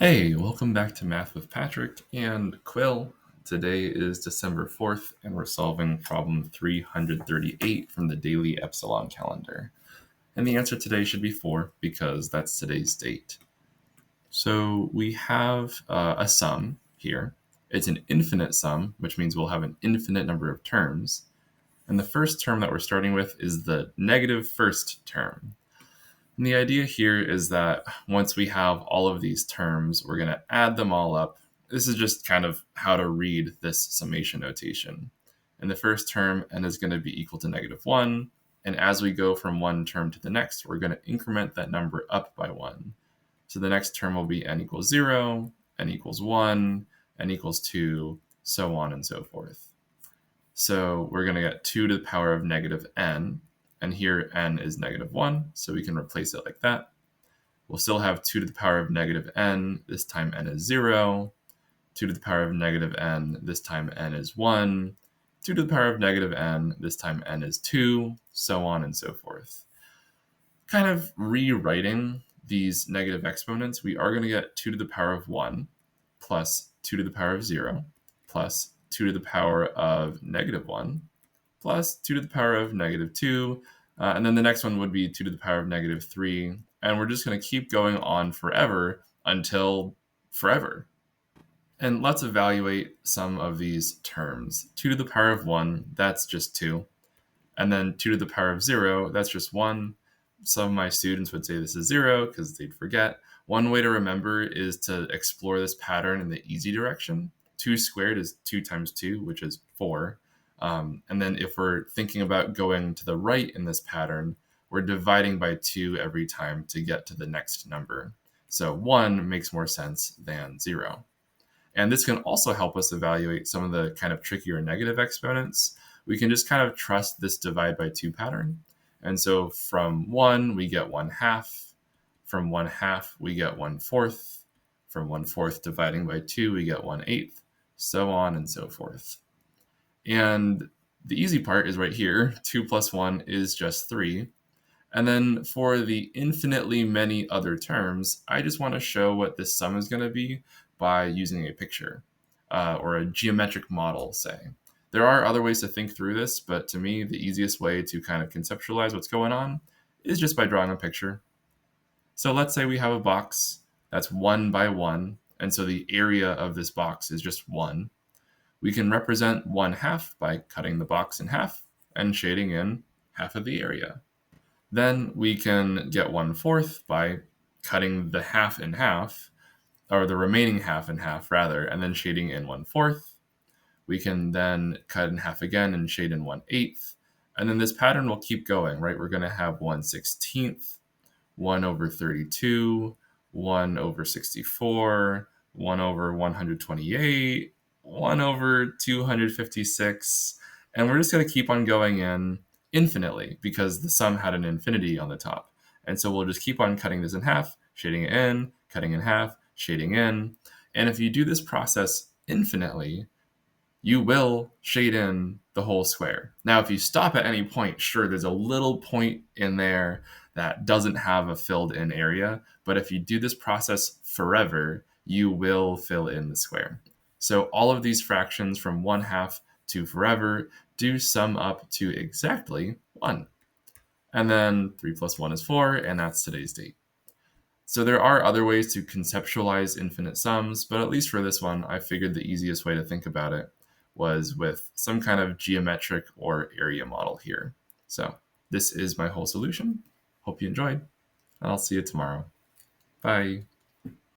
Hey, welcome back to Math with Patrick and Quill. Today is December 4th, and we're solving problem 338 from the Daily Epsilon calendar. And the answer today should be 4 because that's today's date. So we have a sum here. It's an infinite sum, which means we'll have an infinite number of terms. And the first term that we're starting with is the negative first term. And the idea here is that once we have all of these terms, we're going to add them all up. This is just kind of how to read this summation notation. And the first term, n is going to be equal to -1. And as we go from one term to the next, we're going to increment that number up by 1. So the next term will be n equals 0, n equals 1, n equals 2, so on and so forth. So we're going to get 2 to the power of -n. And here n is -1, so we can replace it like that. We'll still have 2 to the power of -n, this time n is 0. 2 to the power of -n, this time n is 1. 2 to the power of -n, this time n is 2, so on and so forth. Kind of rewriting these negative exponents, we are going to get 2 to the power of 1 plus 2 to the power of 0 plus 2 to the power of -1 plus 2 to the power of -2, and then the next one would be 2 to the power of -3, and we're just going to keep going on forever until forever. And let's evaluate some of these terms. 2 to the power of 1, that's just 2. And then 2 to the power of 0, that's just 1. Some of my students would say this is 0 because they'd forget. One way to remember is to explore this pattern in the easy direction. 2 squared is 2 times 2, which is 4. And then if we're thinking about going to the right in this pattern, we're dividing by 2 every time to get to the next number. So 1 makes more sense than 0. And this can also help us evaluate some of the kind of trickier negative exponents. We can just kind of trust this divide by 2 pattern. And so from 1, we get 1/2. From 1/2, we get 1/4. From 1/4 dividing by 2, we get 1/8, so on and so forth. And the easy part is right here. 2 plus 1 is just 3. And then for the infinitely many other terms, I just want to show what this sum is going to be by using a picture or a geometric model, say. There are other ways to think through this, but to me, the easiest way to kind of conceptualize what's going on is just by drawing a picture. So let's say we have a box that's 1 by 1, and so the area of this box is just 1. We can represent 1/2 by cutting the box in half and shading in half of the area. Then we can get 1/4 by cutting the half in half, or the remaining half in half rather, and then shading in 1/4. We can then cut in half again and shade in 1/8. And then this pattern will keep going, right? We're going to have 1/16, 1 over 32, 1 over 64, 1 over 128, 1 over 256, and we're just going to keep on going in infinitely because the sum had an infinity on the top. And so we'll just keep on cutting this in half, shading it in, cutting in half, shading in. And if you do this process infinitely, you will shade in the whole square. Now, if you stop at any point, sure, there's a little point in there that doesn't have a filled in area, but if you do this process forever, you will fill in the square. So all of these fractions from 1/2 to forever do sum up to exactly 1. And then 3 plus 1 is 4, and that's today's date. So there are other ways to conceptualize infinite sums, but at least for this one, I figured the easiest way to think about it was with some kind of geometric or area model here. So this is my whole solution. Hope you enjoyed, and I'll see you tomorrow. Bye.